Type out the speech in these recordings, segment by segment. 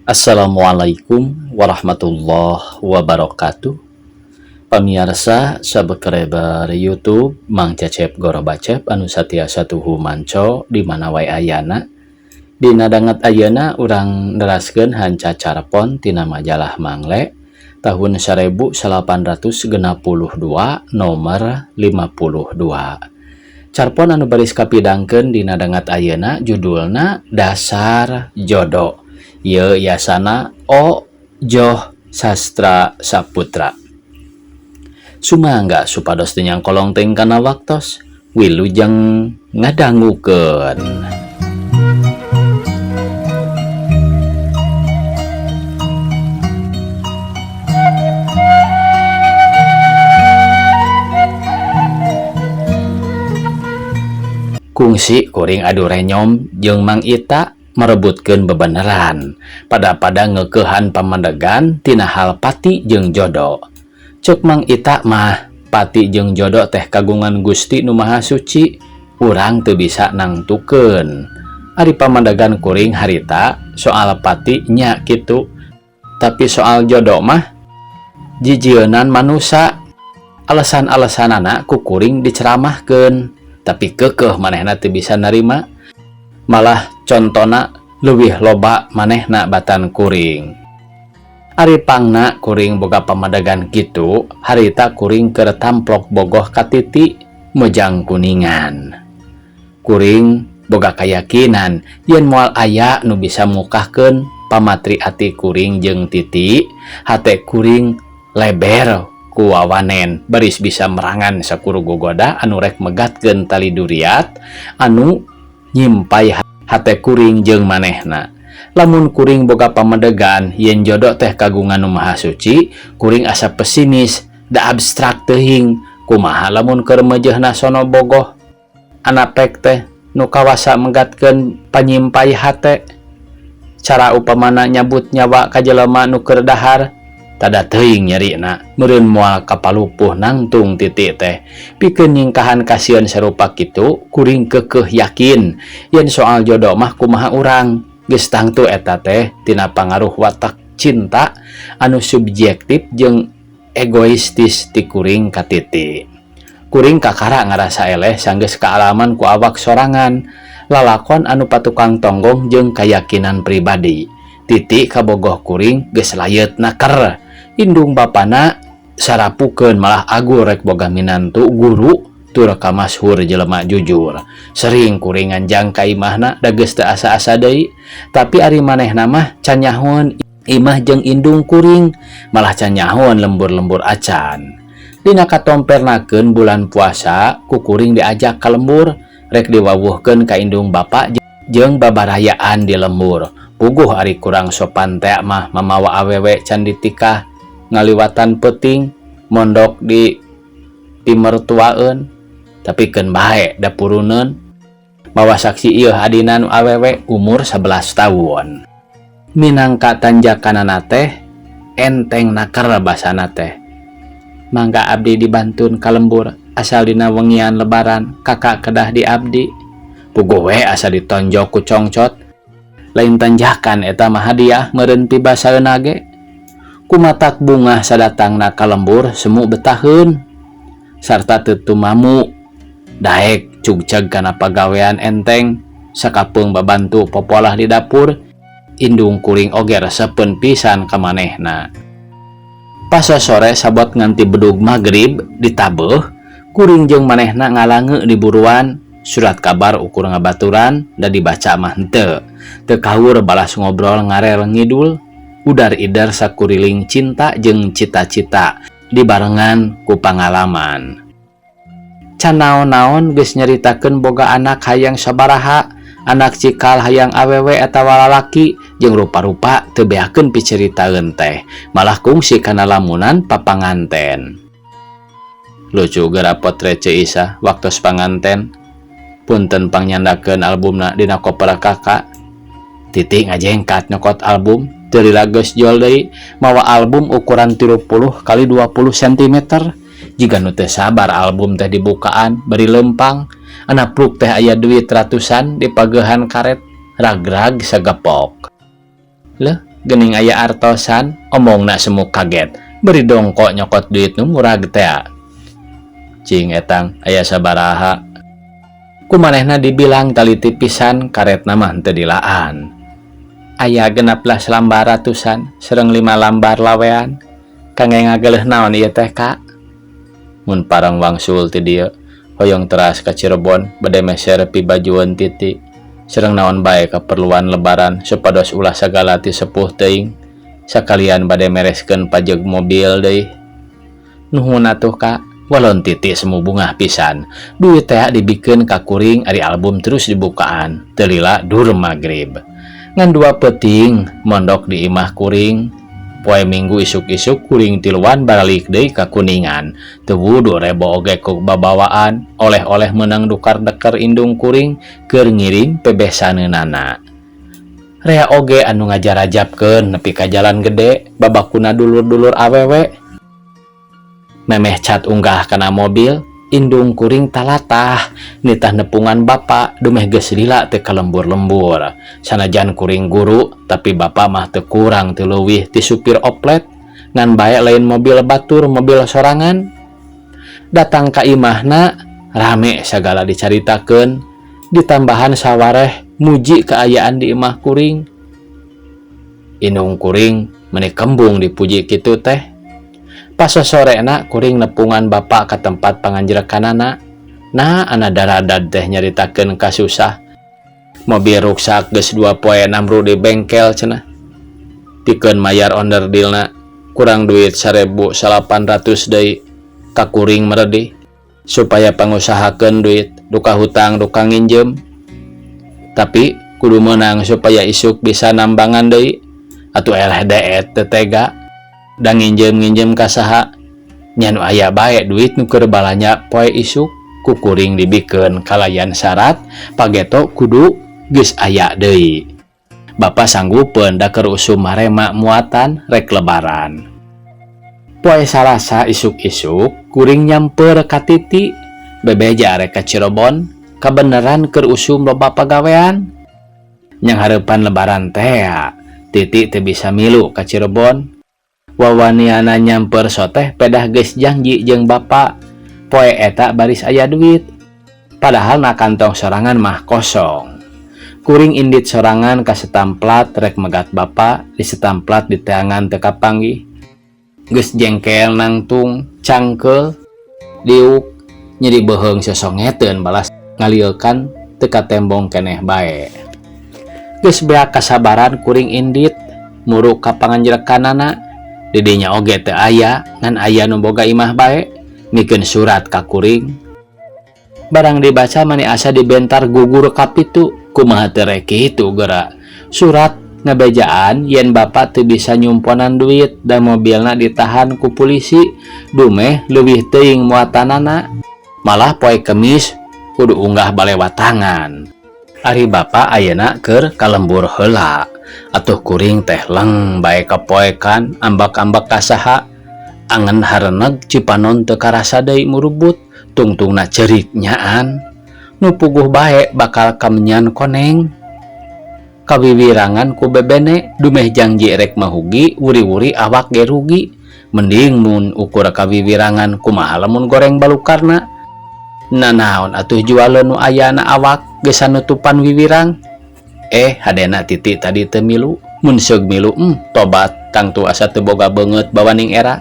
Assalamualaikum warahmatullahi wabarakatuh. Pamirsa sabekreber YouTube Mang Cecep Gorobacep anu satiasa tuhu manco di mana wae ayana. Dina danget ayeuna urang neraskeun hanca carpon tina majalah Mangle tahun 1862 nomor 52. Carpon anu baris kapidangkeun dina danget ayeuna judulna Dasar Jodoh. Ye yasana O Joh Sastra Saputra. Sumangga supados teu nyangkolong teuing kana waktos, wilujeng ngadangukeun. Kungsi kuring adu renyom jeung Mang Ita merebutkeun bebeneran pada ngeukehan pamandegan tina hal pati jeung jodoh. Ceuk Mang Ita mah pati jeung jodoh teh kagungan Gusti Nu Maha Suci, urang teu bisa nangtukeun. Ari pamandegan kuring harita soal pati nya kitu, tapi soal jodoh mah jijieunnan manusa. Alasan-alasanana ku kuring diceramahkeun, tapi keukeuh manehna teu bisa narima. Malah contona leuwih loba manehna batan kuring. Ari pangna kuring boga pamadegan kitu, harita kuring keur tamplok bogoh ka titi mejang kuningan. Kuring boga kayakinan yen moal aya nu bisa mukahkeun pamatri ati kuring jeung titi, hate kuring leber ku wawanen baris bisa merangan sakuru gogoda anu rek megatkeun tali duriat anu nyimpai hate kuring jeung manehna. Lamun kuring boga pamadegan yen jodoh teh kagungan Nu Maha Suci, kuring asa pesimis da abstrak teuing. Kumaha lamun keur meujeuhna sono bogoh anapek teh nu kawasa megatkeun panyimpai hate. Cara upamana nyabut nyawa ka jelema nu keur dahar, tada teuing nyarina meureun moal kapalupuh nangtung titik teh. Pikeun ningkahan kasieun sarupa kitu, kuring keukeuh yakin yen soal jodoh mah kumaha urang geus tangtu eta teh tina pangaruh watak cinta anu subjektif jeung egoistis ti kuring ka titi. Kuring kakara ngarasa eleh sanggeus kaalaman ku awak sorangan lalakon anu patukang tonggong jeung kayakinan pribadi. Titi kabogoh kuring geus layeut naker. Indung bapana sarapukeun malah agur rek boga minantu guru tur kamashhur jelema jujur. Sering kuring nganjang ka imahna da geus teu asa-asa deui, tapi ari manehna mah can nyahoan imah jeung indung kuring, malah can nyahoan lembur-lembur acan. Dina katompernakeun bulan puasa ku kuring diajak ka lembur rek diwawuhkeun ka indung bapa jeung babarayaan di lembur. Puguh ari kurang sopan teh mah mamawa awewe can ditikah ngaliwatan peuting mondok di mertuaeun, tapi keun bae da puruneun mawa saksi ieu adina nu awewe umur 11 tahun. Minangka tanjakanana teh enteng naker basana teh. Mangga abdi dibantun ka lembur asal dina wengian lebaran kakak kedah di abdi. Puguh we asa ditonjok ku congcot. Lain tanjakan eta mah hadiah meureun pibasaeuna ge. Kumatak bunga sadatangna ka lembur semu betaheun sarta teu tumamu. Daek cugceg kana pagawean enteng sakapeung babantu popolah di dapur. Indung kuring oge resepeun pisan ka manehna. Pas sore sabot nganti bedug magrib ditabeuh, kuring jeung manehna ngalange di buruan. Surat kabar ukur ngabaturan da dibaca mah henteu. Teu kaur balas ngobrol ngarel ngidul. Udar idar sakuriling cinta jeung cita-cita dibarengan ku pangalaman. Can naon-naon geus nyaritakeun boga anak hayang sabaraha, anak cikal hayang awewe atawa lalaki jeung rupa-rupa teu beakeun picaritaeun teh, malah kungsi kana lamunan papanganten. Lucu geura potret Isa waktos panganten. Punten pangnyandakeun albumna dina koper kakak. Titi ngajengkat nyokot album teu dilageus jual deui, mawa album ukuran 30 x 20 cm. Jika nu teu sabar album teh dibukaan bari lempang, anapluk teh aya duit ratusan di pagehan karet, ragrag sagepok. Leh, gening aya artosan, omongna semu kaget. Beri dongkok nyokot duit nu murah teh. Cing etang aya sabaraha. Kumanehna dibilang taliti pisan karetna mah teu dilaan. Aya 16 lambar ratusan, sareng 5 lambar lawean. Kangge ngageuleuh naon ieu teh, Kak? Mun parang wangsul ti dieu, hoyong teras ka Cirebon bade meser pi bajueun Titi. Sareng naon bae keperluan lebaran supados ulah sagala ti sepuh teuing. Sakalian bade mereskeun pajeg mobil deui. Nuhun atuh, Kak. Walon Titi semu bungah pisan. Duit teh dibikeun ka kuring ari album terus dibukaan. Teu lila dur magrib. Ngan 2 peuting mondok di imah kuring. Poe Minggu isuk-isuk kuring tiluan balik deui ka Kuningan. Teu wudu rebo oge ku babawaan, oleh-oleh meunang dukar deker indung kuring keur ngirim pebesaneunana. Rea oge anu ngajarajabkeun nepi ka jalan gede, babakuna dulur-dulur awewe. Memeh cat unggah kana mobil, indung kuring talatah nitah nepungan bapa dumeh geus lila teu kalembur-lembur. Sanajan kuring guru, tapi bapa mah teu kurang teu leuwih ti supir oplet, ngan bae lain mobil batur mobil sorangan. Datang ka imahna rame sagala dicaritakeun, ditambahan sawareh muji keayaan di imah kuring. Indung kuring meuni kembung dipuji kitu teh. Pas sorena kuring nepungan bapa ke tempat panganjrekanana. Nah, anadaradad teh nyaritakeun kasusah. Mobil ruksak geus 2 poe namru di bengkel cenah. Pikeun mayar onderdilna kurang duit 1.800 deui. Ka kuring meredih supaya pangusahakeun duit duka hutang duka nginjem. Tapi kudu meunang supaya isuk bisa nambangan deui. Atuh eleh deet teu tega. Da nginjem-nginjem ka saha nya nu aya bae duit nu keur balanya poe isuk ku kuring dibikeun kalayan syarat pageto kudu geus aya deui. Bapa sanggupeun da keur usum marema muatan rek lebaran. Poe Salasa isuk-isuk kuring nyamper ka Titi bebeja rek ka Cirebon kabeneran keur usum loba pagawean. Nyang hareupan lebaran teh Titi teu bisa milu ka Cirebon. Wawaniana nyamper soteh pedah geus janji jeung bapa poe eta baris aya duit. Padahal na kantong sorangan mah kosong. Kuring indit sorangan ka setamplat rek megat bapa di setamplat di teangan teu kapanggih. Geus jengkel nangtung cangkel diuk nyeri beheung sesongeteun balas ngalieulkan teu katembong keneh bae. Geus beak kasabaran kuring indit muruk ka panganjrekanana. Didinya oge teu aya ngan aya nu boga imah bae mikeun surat ka kuring. Barang dibaca mani asa dibentar gugur ka pitu. Kumaha teu rek kitu geura. Surat ngabejaan yen bapa teu bisa nyumponan duit da mobilna ditahan ku polisi dumeh leuwih teuing muatanana. Malah poe Kemis kudu unggah balewat tangan. Ari bapa ayeuna keur kalembur heula. Atuh kuring teh leng bae kapoekan ambak-ambak kasaha. Angen hareneg cipanon teu karasa deui murubut tungtungna ceurik nyaan. Nu puguh bae bakal kamenyan koneng. Kawiwirangan ku bebene dumeh janji rek mahugi wuri-wuri awak ge rugi. Mending mun ukur kawiwirangan kumaha lamun goreng balukarna. Nanaon atuh jualeun nu aya na awak geus sanutupan wiwirang. Hadena Titi tadi teu milu. Mun seug milu tobat kang tu asa teu boga beungeut bawaning era.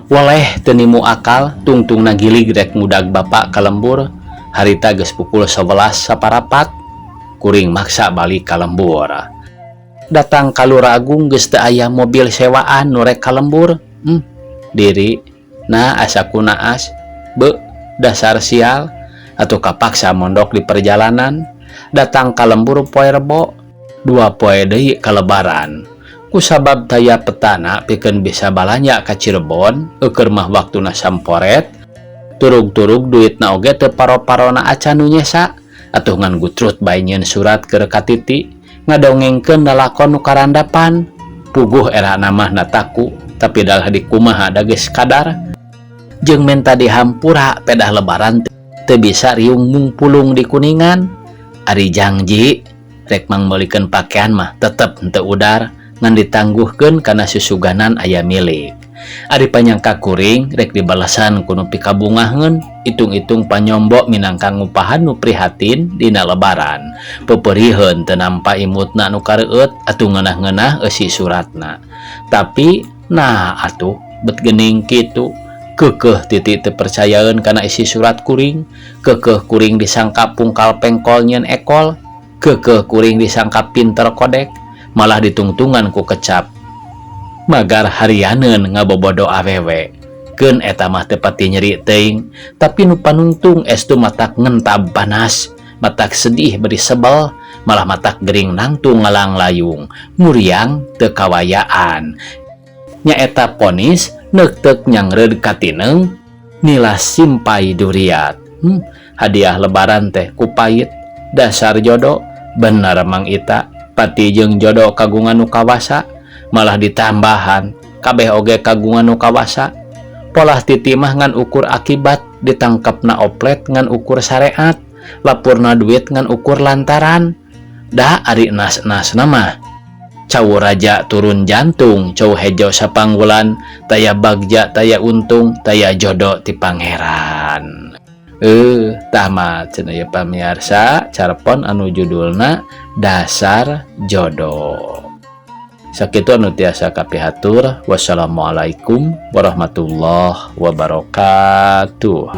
Waleh teu nimu akal tungtungna gilig rek ngudag bapa ka lembur. Harita geus pukul 11 saparapat. Kuring maksa balik ka lembur. Datang ka Luragung geus teu aya mobil sewaan nu rek ka lembur. Diri na asa ku naas be dasar sial atuh kapaksa mondok di perjalanan. Datang ka lembur poe Rebo 2 poe deui ka lebaran. Kusabab taya petana pikeun bisa balanya ka Cirebon eukeur mah waktuna samporet. Turug-turug duitna oge teu paro-parona acan nu nyesa. Atuh ngan gutrut bae nyieun surat keur ka Titi ngadongengkeun lalakon nu karandapan. Puguh era namah nataku tapi dalah dikumaha da geus kadar. Jeung menta dihampura pedah lebaran teu bisa riung mungpulung di Kuningan. Ari janji rek mangmeulikeun pakean mah tetep henteu udar ngan ditangguhkeun kana susuganan aya milik. Ari panyangka kuring rek dibalasan kuno pikabungaheun, itung-itung panyombo minangka ngupahan nu prihatin dina lebaran. Peperieun teu nampa imutna nu kareueut atuh ngeunah-ngeunah eusi suratna. Tapi nah atuh bet geuning kitu, keukeuh titik teu percayaeun kana isi surat kuring, keukeuh kuring disangka pungkal pengkol nyieun ekol, keukeuh kuring disangka pinter kodek, malah ditungtungan ku kecap magar harianeun ngabobodo awewe. Keun eta mah teu pati nyeri teuing, tapi nu panungtung estu matak ngentab panas, matak sedih beri sebel, malah matak gering nangtung ngalang layung, muriang teu kawayaan. Nyaeta ponis neuk-teuk nyangreud katineung nilas simpai duriat. Hadiah lebaran teh kupait, dasar jodoh. Bener Mang Ita, pati jeung jodoh kagungan nu kawasa, malah ditambahan kabeh oge kagungan nu kawasa. Polah titi mah ngan ukur akibat, ditangkapna oplet ngan ukur syariat, lapurna duit ngan ukur lantaran. Da ari nas-nasna mah cau raja turun jantung, cau hejo sapanggulan, taya bagja taya untung, taya jodoh ti pangeran. Tamat cenah pamirsa carpon anu judulna Dasar Jodoh. Sakitu anu tiasa kapihatur. Wassalamualaikum warahmatullahi wabarakatuh.